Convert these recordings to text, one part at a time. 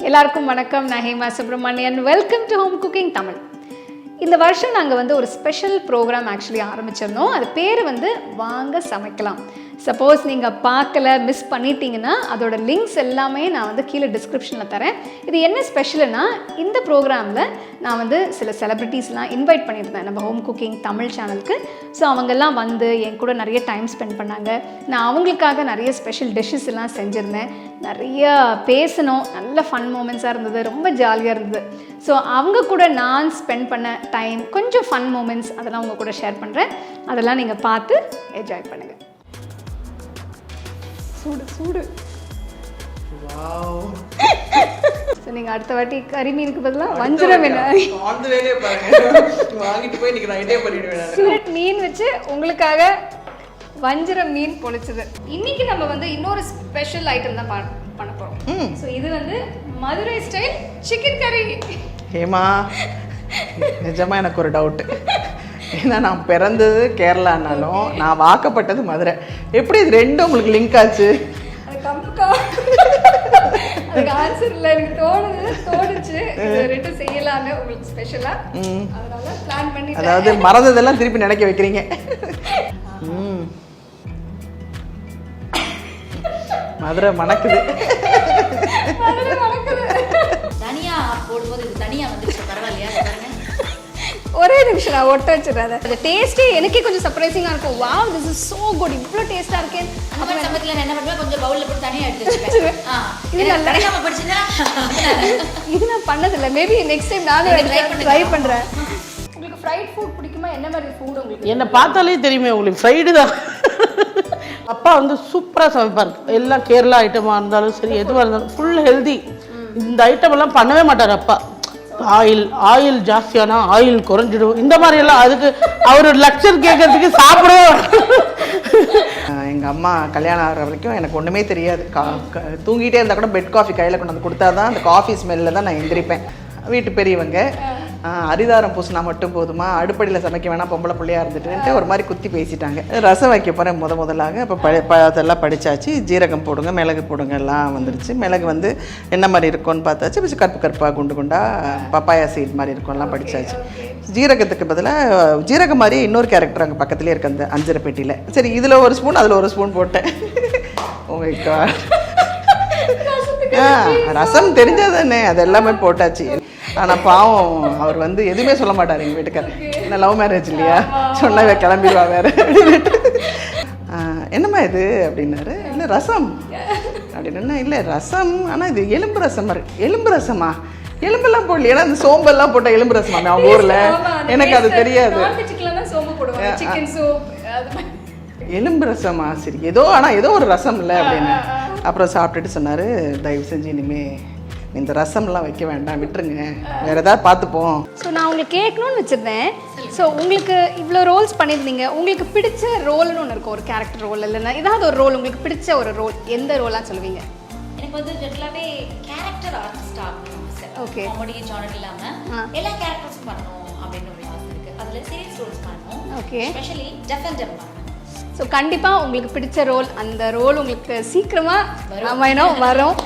எல்லாருக்கும் வணக்கம். நான் Hema Subramanian. Welcome to home cooking Tamil. இந்த வருஷம் நாங்கள் ஒரு ஸ்பெஷல் ப்ரோக்ராம் ஆக்சுவலி ஆரம்பிச்சிருந்தோம். அது பேர் வாங்க சமைக்கலாம். சப்போஸ் நீங்கள் பார்க்கல, மிஸ் பண்ணிட்டீங்கன்னா அதோட லிங்க்ஸ் எல்லாமே நான் கீழே டிஸ்கிரிப்ஷனில் தரேன். இது என்ன ஸ்பெஷலுன்னா, இந்த ப்ரோக்ராமில் நான் சில செலிப்ரிட்டிஸ்லாம் இன்வைட் பண்ணியிருந்தேன் நம்ம ஹோம் குக்கிங் தமிழ் சேனலுக்கு. ஸோ அவங்கெல்லாம் என் கூட நிறைய டைம் ஸ்பெண்ட் பண்ணாங்க. நான் அவங்களுக்காக நிறைய ஸ்பெஷல் டிஷ்ஷஸ் எல்லாம் செஞ்சுருந்தேன். நிறையா பேசணும், நல்ல ஃபன் மூமெண்ட்ஸாக இருந்தது, ரொம்ப ஜாலியாக இருந்தது. ஸோ அவங்க கூட நான் ஸ்பெண்ட் பண்ண டைம், கொஞ்சம் ஃபன் மூமெண்ட்ஸ் அதெல்லாம் உங்கள் கூட ஷேர் பண்ணுறேன். அதெல்லாம் நீங்கள் பார்த்து என்ஜாய் பண்ணுங்கள். சூடு சூடு. வாவ். ஸோ நீங்கள் அடுத்த வாட்டி கறி மீனுக்கு பதிலாக வஞ்சிரம் மீன் வாங்கிட்டு போய் இன்னைக்கு நைட்டே பண்ணிடுவேன். ஃபில்லட் மீன் வச்சு உங்களுக்காக வஞ்சிரம் மீன் பொழிச்சது. இன்னைக்கு நம்ம இன்னொரு ஸ்பெஷல் ஐட்டம் தான் பண்ண போகிறோம். ஸோ இது மதுரை ஸ்டைல் சிக்கன் கறி. ஹேமா, நிஜமா எனக்கு ஒரு டவுட்டு. ஏன்னா நான் பிறந்தது கேரளானாலும் நான் வாக்கப்பட்டது மதுரை. எப்படி இது ரெண்டும் உங்களுக்கு லிங்க் ஆச்சு? அதுக்கு ஆன்சர் இல்லை, எனக்கு தோணுச்சு ரெண்டும் செய்யலான்னு உங்களுக்கு ஸ்பெஷலா. அதனால பிளான் பண்ணி, அதாவது மறந்ததெல்லாம் திருப்பி நினைக்க வைக்கிறீங்க. மதுரை மணக்குது. தனியா போடும்போது இது தனியா வந்துச்சு, பரவாயில்லையா? ஒரே நிமிஷம் நான் ஒட்ட வச்சிடுறேன். அந்த டேஸ்ட்டே எனக்கே கொஞ்சம் சர்ப்ரைசிங்காக இருக்கும். Wow, this is so good, இவ்வளோ டேஸ்ட்டாக இருக்கேன். அந்த சமயத்தில் நான் என்ன பண்ணுவேன், கொஞ்சம் பவுலில் போட்டு தனியாக எடுத்து வச்சுப்பேன். இது நல்லா கிடைக்காம படிச்சுன்னா இது நான் பண்ணதில்லை. மேபி நெக்ஸ்ட் டைம் நானும் ட்ரை பண்ணுறேன். உங்களுக்கு ஃப்ரைட் ஃபுட் பிடிக்குமா? என்ன மாதிரி ஃபுட் உங்களுக்கு? என்னை பார்த்தாலே தெரியுமே உங்களுக்கு, ஃப்ரைடு தான். அப்பா சூப்பராக சமைப்பார். எல்லாம் கேரளா ஐட்டமாக இருந்தாலும் சரி, எதுவாக இருந்தாலும் ஃபுல் ஹெல்தி. இந்த ஐட்டம் எல்லாம் பண்ணவே மாட்டார் அப்பா. ஆயில் ஜாஸ்தியானா ஆயில் குறைஞ்சிடும், இந்த மாதிரி எல்லாம். அதுக்கு அவர் லெக்சர் கேட்கறதுக்கு சாப்பிடவே. எங்கள் அம்மா கல்யாணம் ஆகிற வரைக்கும் எனக்கு ஒன்றுமே தெரியாது. தூங்கிட்டே இருந்தால் கூட பெட் காஃபி கையில் கொண்டு வந்து கொடுத்தா தான் அந்த காஃபி ஸ்மெல்லில் தான் நான் எந்திரிப்பேன். வீட்டு பெரியவங்க அரிதாரம் பூசினா மட்டும் போதுமா, அடுப்படியில் சமைக்க வேணாம், பொம்பளை பிள்ளையாக இருந்துட்டுன்ட்டு ஒரு மாதிரி குத்தி பேசிட்டாங்க. ரசம் வைக்க போகிறேன் முதலாக. அப்போ அதெல்லாம் படித்தாச்சு. ஜீரகம் போடுங்க, மிளகு போடுங்க எல்லாம் வந்துருச்சு. மிளகு என்ன மாதிரி இருக்கும்னு பார்த்தாச்சு. கொஞ்சம் கருப்பாக குண்டு குண்டாக பப்பாயா சீட் மாதிரி இருக்கும்லாம் படித்தாச்சு. ஜீரகத்துக்கு பதிலாக ஜீரகம் மாதிரி இன்னொரு கேரக்டர் அங்கே பக்கத்துலேயே இருக்குது அந்த அஞ்சரை பெட்டியில். சரி, இதில் ஒரு ஸ்பூன் அதில் ஒரு ஸ்பூன் போட்டேன். ரசம் தெரிஞ்சாதானே, அது எல்லாமே போட்டாச்சு. ஆனால் பாவம் அவர் எதுவுமே சொல்ல மாட்டார் எங்கள் வீட்டுக்காரர். என்ன லவ் மேரேஜ் இல்லையா, சொன்ன கிளம்பிடுவா வேறு அப்படின்ட்டு. என்னம்மா இது அப்படின்னாரு. இல்லை ரசம் அப்படின்னா. இல்லை ரசம், ஆனால் இது எலும்பு ரசம் மாதிரி. எலும்பு ரசமா? எலும்பெல்லாம் போடல, ஏன்னா அந்த சோம்பெல்லாம் போட்ட எலும்பு ரசமா அவங்க ஊரில்? எனக்கு அது தெரியாது. எலும்பு ரசமா? சரி, ஆனால் ஏதோ ஒரு ரசம் இல்லை அப்படின்னு. அப்புறம் சாப்பிட்டுட்டு சொன்னார், தயவு செஞ்சு இனிமே இந்த ரசம்லாம் வைக்க வேண்டாம், விட்டுருங்க, வேற ஏதாவது பார்த்துப்போம். ஸோ நான் உங்களுக்கு கேட்கணும்னு வச்சுருந்தேன். ஸோ உங்களுக்கு இவ்வளோ ரோல்ஸ் பண்ணியிருந்தீங்க, உங்களுக்கு பிடிச்ச ரோல்னு ஒன்று இருக்கும், ஒரு கேரக்டர் ரோல் இல்லைன்னா ஏதாவது ஒரு ரோல் உங்களுக்கு பிடிச்ச ஒரு ரோல், எந்த ரோலாக சொல்லுவீங்க? எனக்கு ஜென்ரலாகவே கேரக்டர் ஆர்டிஸ்ட் ஆகணும். ஓகே, காமெடி ஜானர் இல்லாமல் எல்லா கேரக்டர்ஸும் பண்ணணும் அப்படின்னு ஒரு ஆசை இருக்குது. அதில் சீரியஸ் ரோல்ஸ் பண்ணணும். ஓகே, ஸ்பெஷலி டெஃப் அண்ட் டெம் பண்ணணும். ஸோ கண்டிப்பாக உங்களுக்கு பிடிச்ச ரோல், அந்த ரோல் உங்களுக்கு சீக்கிரமாக அமையணும், வரும்.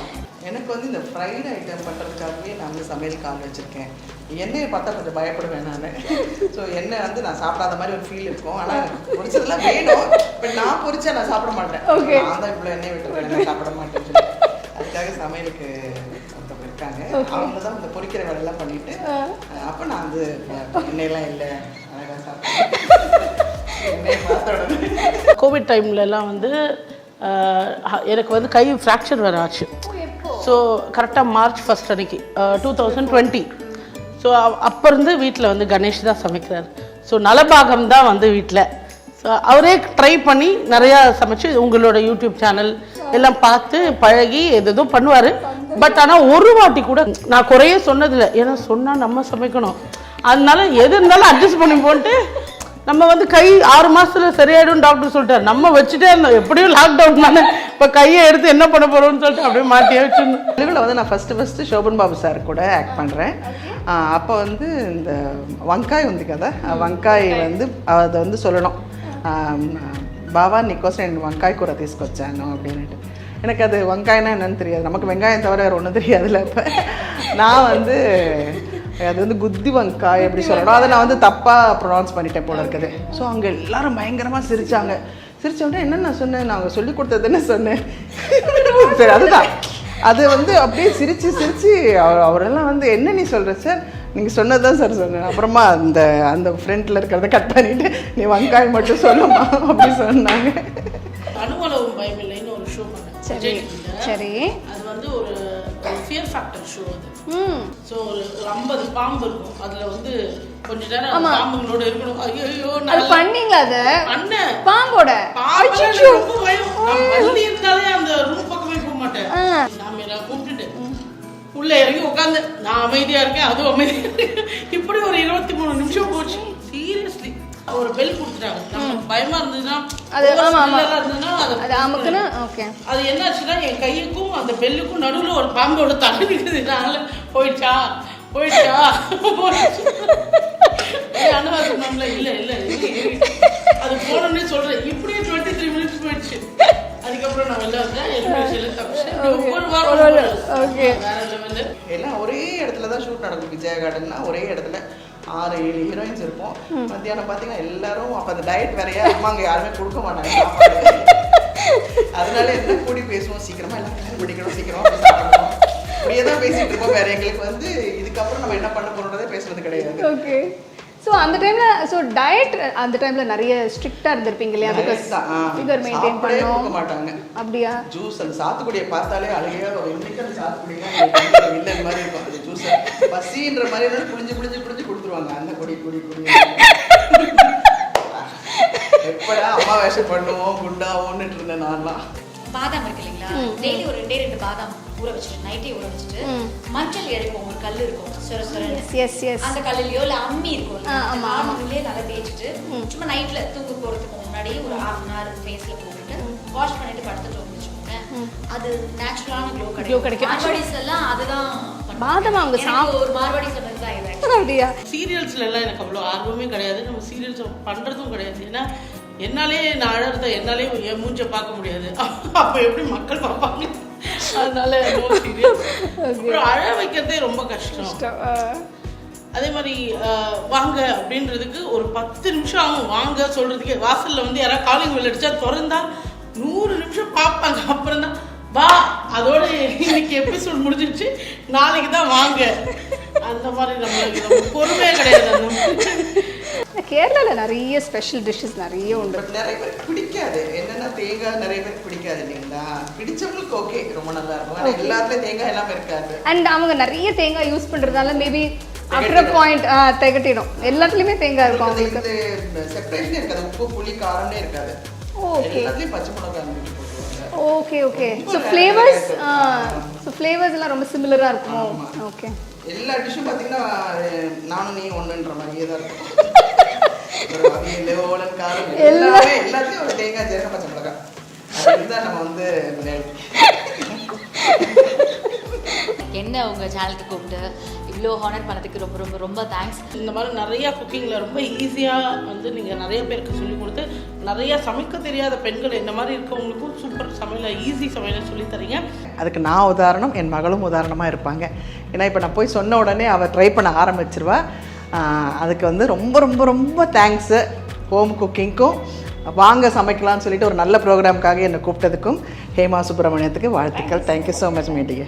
எனக்கு இந்த ஃப்ரைடு ஐட்டம் பண்ணுறதுக்காகவே நான் சமையல் கால் வச்சுருக்கேன். எண்ணெயை பார்த்தா கொஞ்சம் பயப்படுவேன் நான். ஸோ எண்ணெய் நான் சாப்பிடாத மாதிரி ஒரு ஃபீல் இருக்கும். ஆனால் பொரிச்சதெல்லாம் வேணும், பட் நான் பொரிச்சா நான் சாப்பிட மாட்டேன். நான் தான் இவ்வளோ எண்ணெய் விட்டுருவேன், சாப்பிட மாட்டேன்னு சொல்லி அதுக்காக சமையலுக்கு ஒருத்தவங்க இருக்காங்க. அவங்க தான் இந்த பொரிக்கிற வேலையெல்லாம் பண்ணிட்டு, அப்போ நான் எண்ணெயெல்லாம் இல்லை, அழகாக சாப்பிட்டேன். கோவிட் டைம்லலாம் எனக்கு கை ஃப்ராக்சர் வேறு ஆச்சு. ஸோ கரெக்டாக மார்ச் 1 அன்னைக்கு 2020. ஸோ அப்போ இருந்து வீட்டில் கணேஷ் தான் சமைக்கிறார். ஸோ நலபாகம் தான் வீட்டில். ஸோ அவரே ட்ரை பண்ணி நிறையா சமைச்சு உங்களோட யூடியூப் சேனல் எல்லாம் பார்த்து பழகி எதுவும் பண்ணுவார். பட் ஆனால் ஒரு வாட்டி கூட நான் குறைய சொன்னதில்லை, ஏன்னா சொன்னால் நம்ம சமைக்கணும், அதனால எது இருந்தாலும் அட்ஜஸ்ட் பண்ணி போட்டு நம்ம கை 6 மாசத்துல சரியாயிடும் டாக்டர் சொல்லிட்டார். நம்ம வச்சுட்டே இருந்தோம், எப்படியும் லாக்டவுன் தானே, இப்போ கையை எடுத்து என்ன பண்ண போறோம்னு சொல்லிட்டு அப்படியே மாட்டியே வச்சுருந்தோம். தெலுங்குல நான் ஃபர்ஸ்ட் சோபன் பாபு சார் கூட ஆக்ட் பண்ணுறேன். அப்போ இந்த వంకాయ ఉంది కదా, వంకాయ அதை சொல்லணும், బావా నీకోసం నేను వంకాయ కూర తీసుకొచ్చాను அப்படின்ட்டு. எனக்கு அது வெங்காயம்னா என்னன்னு தெரியாது, நமக்கு வெங்காயம் தவிர வேறு ஒன்றும் தெரியாதுல்ல. இப்போ நான் வந்து அது வந்து குத்தி வெங்காய் எப்படி சொல்லணும், அதை நான் வந்து தப்பாக ப்ரொனவுன்ஸ் பண்ணிட்டேன் போல இருக்குது. ஸோ அங்கே எல்லாரும் பயங்கரமாக சிரித்தாங்க. சிரிச்சோடனே என்ன நான் சொன்னேன், நான் சொல்லி கொடுத்தது என்ன சொன்னேன். சரி அதுதான் அது வந்து அப்படியே சிரித்து சிரித்து அவரெல்லாம் வந்து என்ன நீ சொல்கிற சார், நீங்கள் சொன்னது தான் சார் சொன்னேன். அப்புறமா அந்த ஃப்ரெண்டில் இருக்கிறத கட் பண்ணிவிட்டு நீ வெங்காயம் மட்டும் சொல்லுமா அப்படின்னு சொன்னாங்க. அனுமளவும் பயமில்லைன்னு ஒரு ஷோ பண்ணேன். சரி, அது வந்து ஒரு ஃபியர் ஃபேக்டர் ஷோ அது. ஸோ ஒரு 50 பாம்பு இருக்கும், அதில் வந்து கொஞ்ச நேரம் பாம்புங்களோட இருக்கணும். ஐயோ நான் பண்ணீங்களா? அது அண்ணன் பாம்போட ரொம்ப பயம். நான் பள்ளி இருந்தாலே அந்த ரூம் பக்கமே போக மாட்டேன். நான் கூப்பிட்டுட்டு உள்ள இறங்கி உட்காந்து நான் அமைதியா இருக்கேன், அதுவும் அமைதியா இருக்கு. இப்படி ஒரு 23 நிமிஷம் போச்சு. சீரியஸ்லி ஒரு பெல் கொடுத்துட்டாங்க. நமக்கு பயமா இருந்ததுன்னா அது என்னாச்சுன்னா என் கையுக்கும் அந்த பெல்லுக்கும் நடுவுல ஒரு பாம்போட தலை இருக்குது. அதனால போயிடுச்சா அண்ணா சொன்னோம்ல, இல்ல அது போனோம்னே சொல்றேன். இப்படியே 23 மினிட்ஸ் போயிடுச்சு. அதுக்கப்புறம் நான் வெளில வந்தேன். ஒவ்வொரு வாரம் எல்லாம் ஒரே இடத்துல தான் ஷூட் நடக்கும். விஜயா கார்டன்னா ஒரே இடத்துல 6-7 ஹீரோயின்ஸ் இருப்போம். மத்தியானம் பார்த்தீங்கன்னா எல்லாரும் அப்போ அந்த டயட் வேறையா அம்மா அங்கே யாருமே கொடுக்க மாட்டாங்க. அதனால என்ன கூடி பேசுவோம், சீக்கிரமா எல்லாம் பிடிக்கணும், சீக்கிரமா பேசணும், இப்படியே தான் பேசிட்டு இருப்போம். வேற எங்களுக்கு வந்து இதுக்கப்புறம் நம்ம என்ன பண்ண போறோம்ன்றதே பேசுறது கிடையாது. ஓகே. ஸோ அந்த டைமில் டயட் அந்த டைமில் நிறைய ஸ்ட்ரிக்டாக இருந்திருப்பீங்க இல்லையா? பிகாஸ் ஃபிகர் மெயின்டைன் பண்ண மாட்டாங்க. அப்படியா? ஜூஸ் அந்த சாத்துக்குடியை பார்த்தாலே அழகையா இன்னைக்கு அந்த சாத்துக்குடியா இல்லை மாதிரி இருக்கும். அந்த ஜூஸ் பசின்ற மாதிரி புளிஞ்சு கொடுத்துருவாங்க. அந்த குடி எப்படா அம்மா வேஷம் பண்ணுவோம் குண்டாவோன்னு இருந்தேன் நான்லாம். பாதாம் இருக்கு இல்லைங்களா, டெய்லி ஒரு 2 பாதாம் ஊற வச்சுட்டு நைட்டே ஊற வச்சுட்டு மஞ்சள் இருக்கும், ஒரு கல் இருக்கும் அந்த கல்லுலயோ இல்ல அம்மி இருக்கும், அம்மிலே நல்லா தேய்ச்சிட்டு சும்மா நைட்ல தூங்க போறதுக்கு முன்னாடி ஒரு 1/2 அன் ஹவர் ஃபேஸ்ல போட்டுட்டு வாஷ் பண்ணிட்டு படுத்து தூங்கிச்சுக்கோங்க. அது நேச்சுரலான க்ளோ கிடைக்கும். மார்வாடிஸ் எல்லாம் அதுதான் பாதாம் அவங்க ஒரு மார்வாடி சொன்னது தான் இது. அப்படியா? சீரியல்ஸ்ல எல்லாம் எனக்கு அவ்வளோ ஆர்வமே கிடையாது. நம்ம சீரியல்ஸ் பண்றதும் கிடையாது. ஏன்னா என்னாலே நான் அழறத என்னாலே என் மூஞ்ச பார்க்க முடியாது. அப்ப எப்படி மக்கள் பார்ப்பாங்க? அதனால அழ வைக்கிறதே ரொம்ப கஷ்டம். அதே மாதிரி வாங்க அப்படின்றதுக்கு ஒரு 10 நிமிஷம் ஆகும். வாங்க சொல்றதுக்கு வாசல்ல வந்து யாராவது காலிங் பெல் அடிச்சா திறந்தா 100 நிமிஷம் பார்ப்பாங்க. அப்புறம் தான் வா, அதோட இன்னைக்கு எபிசோட் முடிஞ்சிருச்சு, நாளைக்கு தான் வாங்க. அந்த மாதிரி நம்ம பொறுமையே கிடையாது. கேரளாவில் நிறைய ஸ்பெஷல் டிஷ்ஷஸ் நிறைய உண்டு. நிறைய பேருக்கு பிடிக்காது. என்னன்னா தேங்காய் நிறைய பேருக்கு பிடிக்காது இல்லைங்களா? பிடிச்சவங்களுக்கு ஓகே, ரொம்ப நல்லா இருக்கும். ஆனால் எல்லாத்துலேயும் தேங்காய் எல்லாமே இருக்காது. அண்ட் அவங்க நிறைய தேங்காய் யூஸ் பண்ணுறதால மேபி ஆஃப்டர் பாயிண்ட் திகட்டிடும். எல்லாத்துலேயுமே தேங்காய் இருக்கும். அவங்களுக்கு செப்பரேஷனே இருக்காது. உப்பு புளி காரமே இருக்காது. ஓகே, எல்லாத்துலேயும் பச்சை மிளகாய். ஓகே. ஸோ ஃப்ளேவர்ஸ் எல்லாம் ரொம்ப சிமிலராக இருக்கும். ஓகே. எல்லா டிஷ்ஷும் பார்த்தீங்கன்னா நானும் நீ ஒன்றுன்ற மாதிரியே தான் இருக்கும். எல்லாத்தையும் ஒரு தேங்காய் ஜீரக பச்சை மிளகாய் அதுதான் நம்ம வந்து என்ன உங்க சேனலுக்கு கூப்பிட்டு இவ்வளோ ஹானர் பண்ணதுக்கு ரொம்ப ரொம்ப ரொம்ப தேங்க்ஸ். இந்த மாதிரி நிறையா குக்கிங்கில் ரொம்ப ஈஸியாக வந்து நீங்கள் நிறைய பேருக்கு சொல்லிக் கொடுத்து நிறையா சமைக்க தெரியாத பெண்கள் இந்த மாதிரி இருக்கவங்களுக்கும் சூப்பர் சமையலை ஈஸி சமையலை சொல்லி தரீங்க. அதுக்கு நான் உதாரணம், என் மகளும் உதாரணமாக இருப்பாங்க. ஏன்னா இப்போ நான் போய் சொன்ன உடனே அவள் ட்ரை பண்ண ஆரம்பிச்சிருவா. அதுக்கு வந்து ரொம்ப ரொம்ப ரொம்ப தேங்க்ஸு ஹோம் குக்கிங்க்கும் வாங்க சமைக்கலாம்னு சொல்லிட்டு ஒரு நல்ல ப்ரோக்ராமுக்காக என்னை கூப்பிட்டதுக்கும் ஹேமா சுப்பிரமணியத்துக்கு வாழ்த்துக்கள். தேங்க்யூ ஸோ மச் மீட்டிங்க.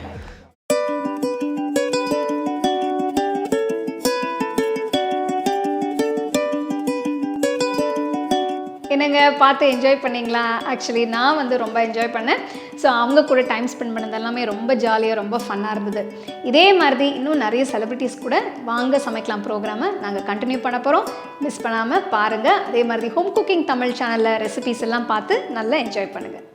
என்னங்க பார்த்து என்ஜாய் பண்ணிங்களா? ஆக்சுவலி நான் வந்து ரொம்ப என்ஜாய் பண்ணேன். ஸோ அவங்க கூட டைம் ஸ்பெண்ட் பண்ணது எல்லாமே ரொம்ப ஜாலியாக ரொம்ப ஃபன்னாக இருந்தது. இதே மாதிரி இன்னும் நிறைய செலிபிரிட்டிஸ் கூட வாங்க சமைக்கலாம் ப்ரோக்ராமை நாங்கள் கண்டினியூ பண்ண போகிறோம். மிஸ் பண்ணாமல் பாருங்கள். அதே மாதிரி ஹோம் குக்கிங் தமிழ் சேனலில் ரெசிபீஸ் எல்லாம் பார்த்து நல்லா என்ஜாய் பண்ணுங்கள்.